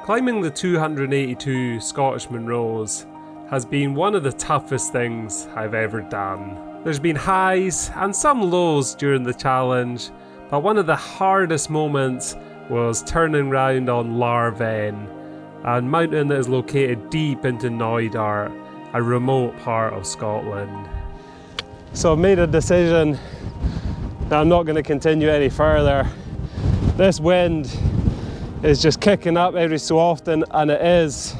Climbing the 282 Scottish Munros has been one of the toughest things I've ever done. There's been highs and some lows during the challenge, but one of the hardest moments was turning round on Ladhar Bheinn, a mountain that is located deep into Knoydart, a remote part of Scotland. So I've made a decision that I'm not going to continue any further. This wind is just kicking up every so often and it is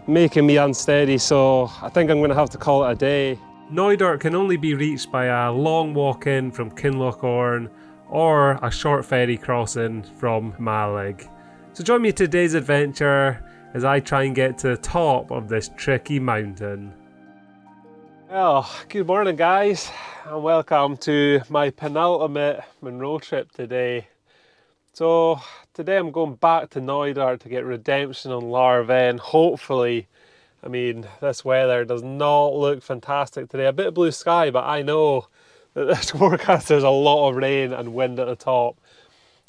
making me unsteady, so I think I'm going to have to call it a day. Knoydart can only be reached by a long walk in from Kinlochorn or a short ferry crossing from Mallaig. So join me in today's adventure as I try and get to the top of this tricky mountain. Well, good morning guys and welcome to my penultimate Munro trip today. So today I'm going back to Knoydart to get redemption on Ladhar Bheinn, hopefully. I mean, this weather does not look fantastic today. A bit of blue sky, but I know that this forecast there's a lot of rain and wind at the top.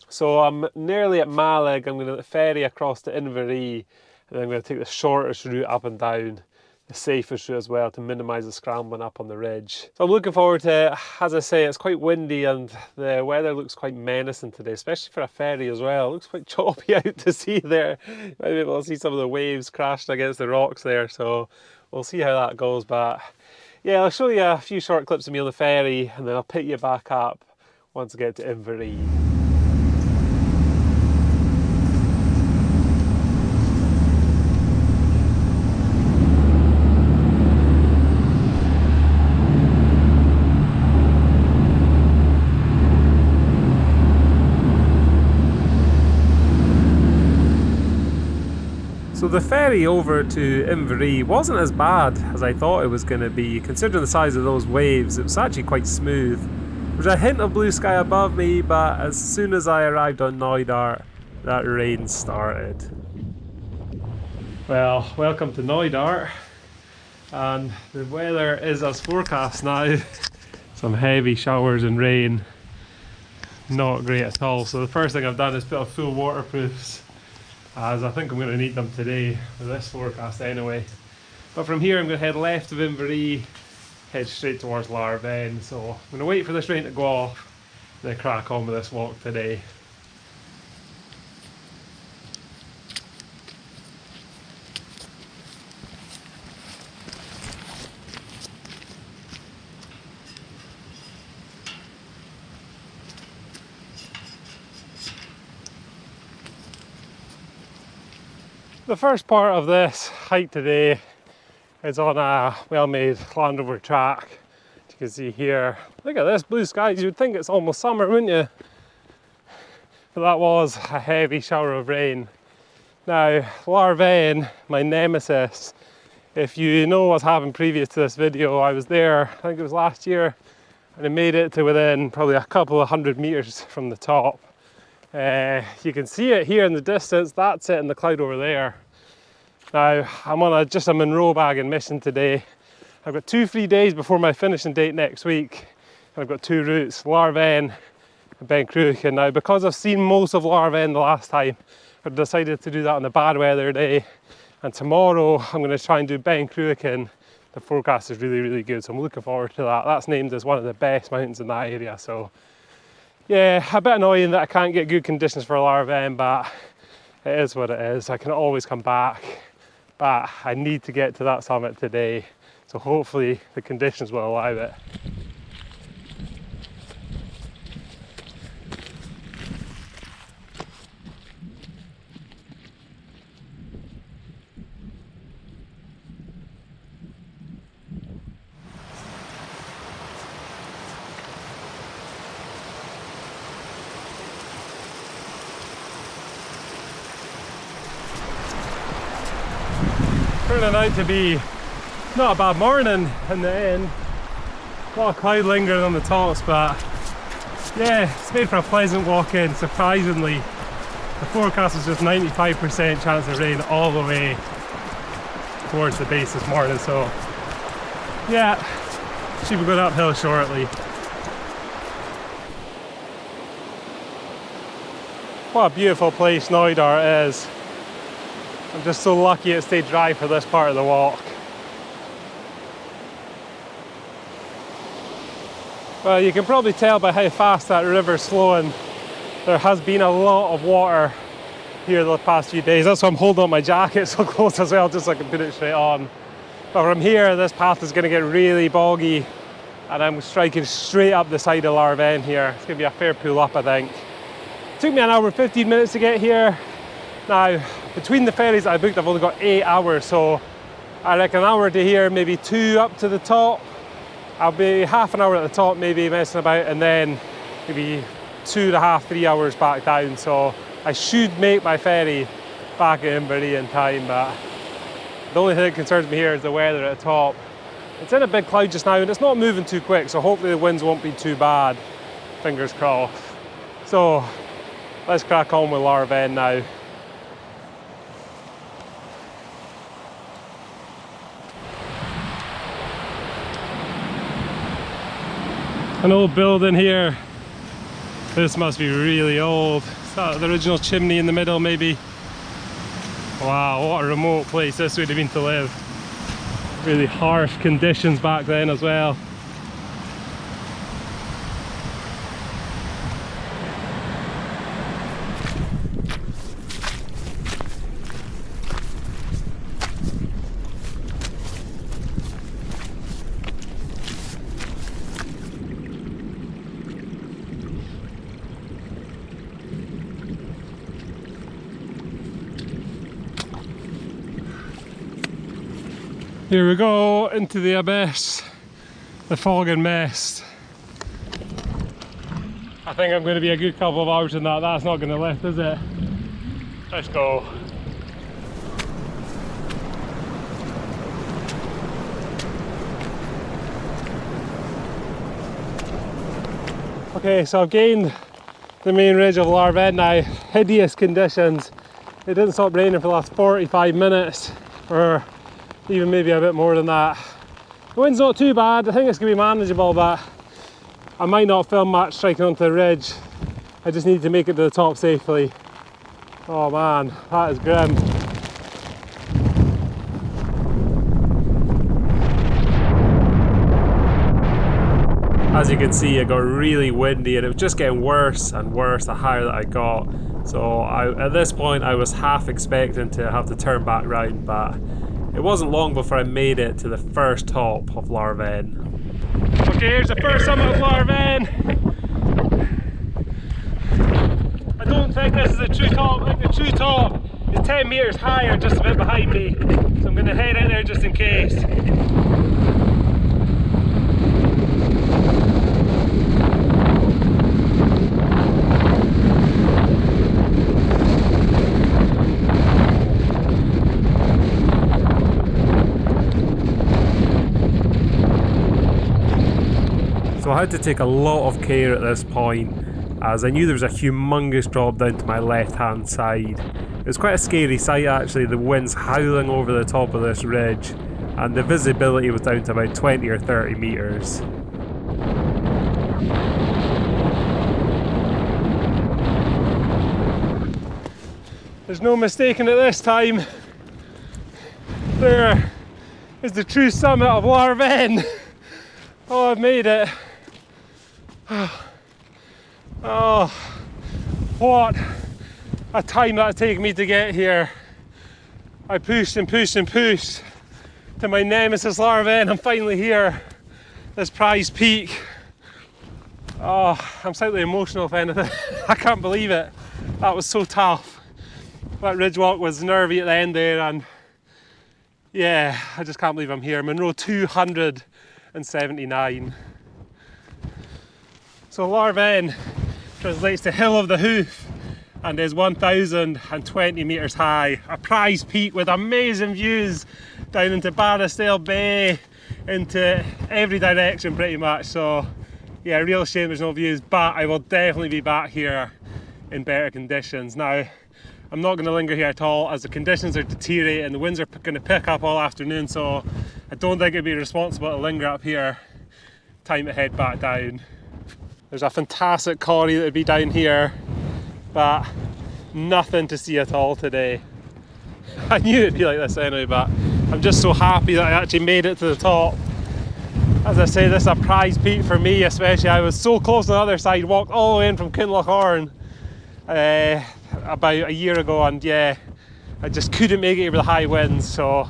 So I'm nearly at Mallaig. I'm going to ferry across to Inverie and then I'm going to take the shortest route up and down, the safest route as well, to minimise the scrambling up on the ridge. So I'm looking forward to it. As I say, it's quite windy and the weather looks quite menacing today, especially for a ferry as well. It looks quite choppy out to sea there. You might be able to see some of the waves crashing against the rocks there, so we'll see how that goes. But yeah, I'll show you a few short clips of me on the ferry and then I'll pick you back up once I get to Inverie. So the ferry over to Inverie wasn't as bad as I thought it was going to be. Considering the size of those waves, it was actually quite smooth. There was a hint of blue sky above me, but as soon as I arrived on Knoydart, that rain started. Well, welcome to Knoydart, and the weather is as forecast now. Some heavy showers and rain, not great at all. So the first thing I've done is put on full waterproofs, as I think I'm going to need them today with this forecast anyway. But from here I'm going to head left of Inverie, head straight towards Ladhar Bheinn. So I'm going to wait for this rain to go off and then crack on with this walk today. The first part of this hike today is on a well-made Land Rover track. As you can see here, look at this blue skies. You would think it's almost summer, wouldn't you? But that was a heavy shower of rain. Now, Ladhar Bheinn, my nemesis. If you know what's happened previous to this video, I was there, I think it was last year, and I made it to within probably a couple of 100 meters from the top. You can see it here in the distance, that's it in the cloud over there. Now, I'm on just a Munro bagging mission today. I've got 2 free days before my finishing date next week. And I've got 2 routes, Ladhar Bheinn and Ben Cruachan. Now, because I've seen most of Ladhar Bheinn the last time, I've decided to do that on a bad weather day. And tomorrow, I'm going to try and do Ben Cruachan. The forecast is really, really good, so I'm looking forward to that. That's named as one of the best mountains in that area, so yeah, a bit annoying that I can't get good conditions for Ladhar Bheinn, but it is what it is. I can always come back, but I need to get to that summit today, so hopefully the conditions will allow it. Turning out to be not a bad morning in the end. A lot of cloud lingering on the tops, but yeah, it's made for a pleasant walk in. Surprisingly, the forecast was just 95% chance of rain all the way towards the base this morning, so yeah, should be going uphill shortly. What a beautiful place Knoydart is. I'm just so lucky it stayed dry for this part of the walk. Well, you can probably tell by how fast that river's flowing. There has been a lot of water here the past few days. That's why I'm holding up my jacket so close as well, just so I can put it straight on. But from here, this path is going to get really boggy, and I'm striking straight up the side of Ladhar Bheinn here. It's going to be a fair pull up, I think. It took me an hour and 15 minutes to get here. Now, between the ferries I booked, I've only got 8 hours, so I reckon an hour to here, maybe 2 up to the top. I'll be half an hour at the top, maybe messing about, and then maybe 2.5, 3 hours back down. So I should make my ferry back at Inverie in time, but the only thing that concerns me here is the weather at the top. It's in a big cloud just now and it's not moving too quick, so hopefully the winds won't be too bad. Fingers crossed. So let's crack on with Ladhar Bheinn now. An old building here. This must be really old. Is that the original chimney in the middle maybe? Wow, what a remote place this would have been to live. Really harsh conditions back then as well. Here we go, into the abyss, the fog and mist. I think I'm going to be a good couple of hours in that. That's not going to lift, is it? Let's go. Okay, so I've gained the main ridge of Ladhar Bheinn now. Hideous conditions. It didn't stop raining for the last 45 minutes, or even maybe a bit more than that. The wind's not too bad. I think it's going to be manageable, but I might not film much striking onto the ridge. I just need to make it to the top safely. Oh man, that is grim. As you can see, it got really windy and it was just getting worse and worse the higher that I got. So at this point I was half expecting to have to turn back round, but it wasn't long before I made it to the first top of Ladhar Bheinn. Okay, here's the first summit of Ladhar Bheinn. I don't think this is the true top. I think the true top is 10 metres higher, just a bit behind me. So I'm going to head out there just in case. So I had to take a lot of care at this point, as I knew there was a humongous drop down to my left hand side. It was quite a scary sight actually, the winds howling over the top of this ridge, and the visibility was down to about 20 or 30 metres. There's no mistaking it this time. There is the true summit of Ladhar Bheinn. Oh, I've made it. Oh, what a time that taken me to get here. I pushed and pushed and pushed to my nemesis Ladhar Bheinn. I'm finally here, this prize peak. Oh, I'm slightly emotional if anything. I can't believe it. That was so tough. That ridge walk was nervy at the end there, and yeah, I just can't believe I'm here. Munro 279. So Ladhar Bheinn translates to Hill of the Hoof and is 1,020 metres high. A prize peak with amazing views down into Barrisdale Bay, into every direction pretty much. So yeah, real shame there's no views, but I will definitely be back here in better conditions. Now, I'm not going to linger here at all as the conditions are deteriorating. The winds are going to pick up all afternoon, so I don't think it'd be responsible to linger up here. Time to head back down. There's a fantastic corrie that would be down here, but nothing to see at all today. I knew it'd be like this anyway, but I'm just so happy that I actually made it to the top. As I say, this is a prize peak for me especially. I was so close on the other side, walked all the way in from Kinlochhorn about a year ago, and yeah, I just couldn't make it with the high winds, so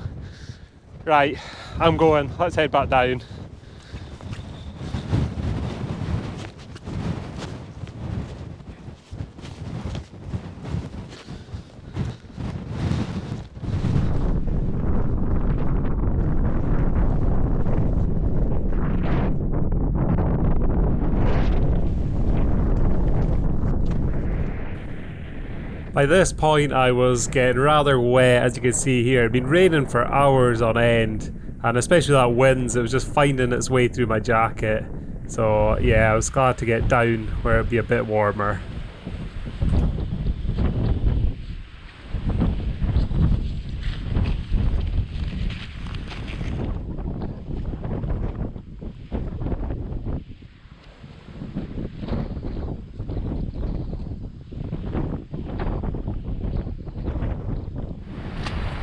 right, I'm going, let's head back down. By this point I was getting rather wet, as you can see here. It'd been raining for hours on end, and especially that winds, it was just finding its way through my jacket. So yeah, I was glad to get down where it'd be a bit warmer.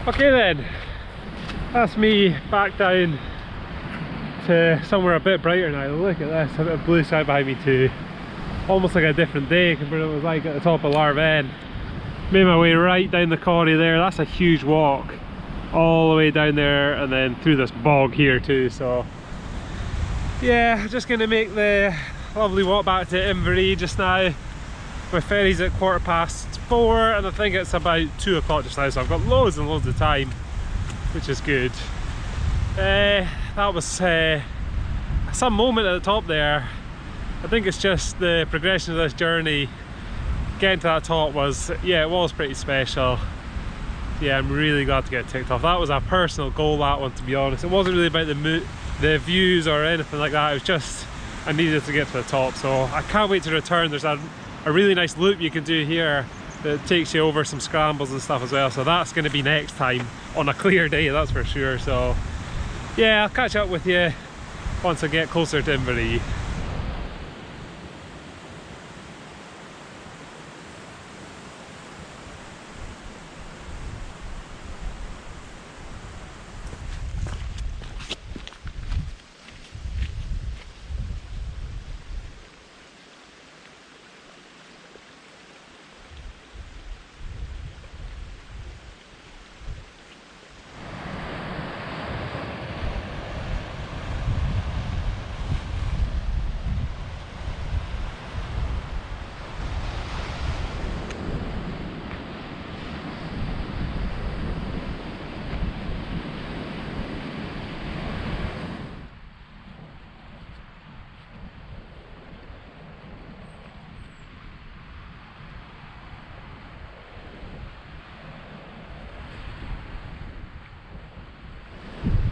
Okay then, that's me back down to somewhere a bit brighter now. Look at this, a bit of blue sky behind me too. Almost like a different day compared to what it was like at the top of Ladhar Bheinn. Made my way right down the corrie there. That's a huge walk, all the way down there and then through this bog here too. So yeah, just gonna make the lovely walk back to Inverie just now. My ferry's at 4:15 and I think it's about 2 o'clock just now, so I've got loads and loads of time, which is good. That was some moment at the top there. I think it's just the progression of this journey. Getting to that top was, yeah, it was pretty special. Yeah, I'm really glad to get it ticked off. That was a personal goal, that one, to be honest. It wasn't really about the views or anything like that. It was just, I needed to get to the top, so I can't wait to return. There's a really nice loop you can do here that takes you over some scrambles and stuff as well, so that's going to be next time on a clear day, that's for sure. So yeah, I'll catch up with you once I get closer to Inverie.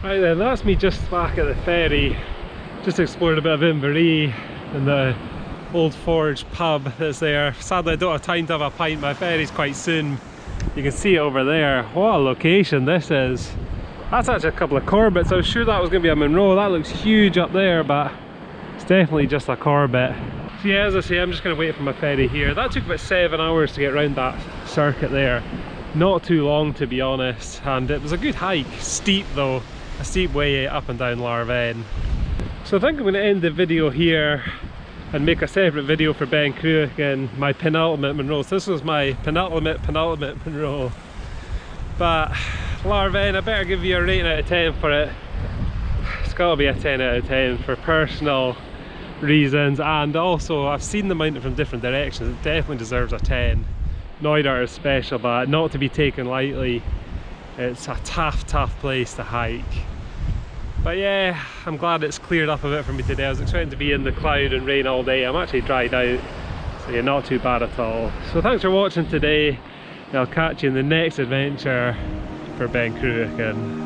Right then, that's me just back at the ferry. Just explored a bit of Inverie and the old forge pub that's there. Sadly I don't have time to have a pint, my ferry's quite soon. You can see it over there. What a location this is. That's actually a couple of Corbetts. I was sure that was going to be a Munro. That looks huge up there, but it's definitely just a Corbett. So yeah, as I say, I'm just going to wait for my ferry here. That took about 7 hours to get around that circuit there. Not too long, to be honest, and it was a good hike. Steep though. A steep way up and down Ladhar Bheinn. So I think I'm going to end the video here and make a separate video for Ben Cruach and my penultimate Munro. So this was my penultimate Munro. But Ladhar Bheinn, I better give you a rating out of 10 for it. It's got to be a 10 out of 10 for personal reasons, and also I've seen the mountain from different directions. It definitely deserves a 10. Knoydart is special, but not to be taken lightly. It's a tough place to hike. But yeah, I'm glad it's cleared up a bit for me today. I was expecting to be in the cloud and rain all day. I'm actually dried out, so yeah, not too bad at all. So thanks for watching today, and I'll catch you in the next adventure for Ben Cruach.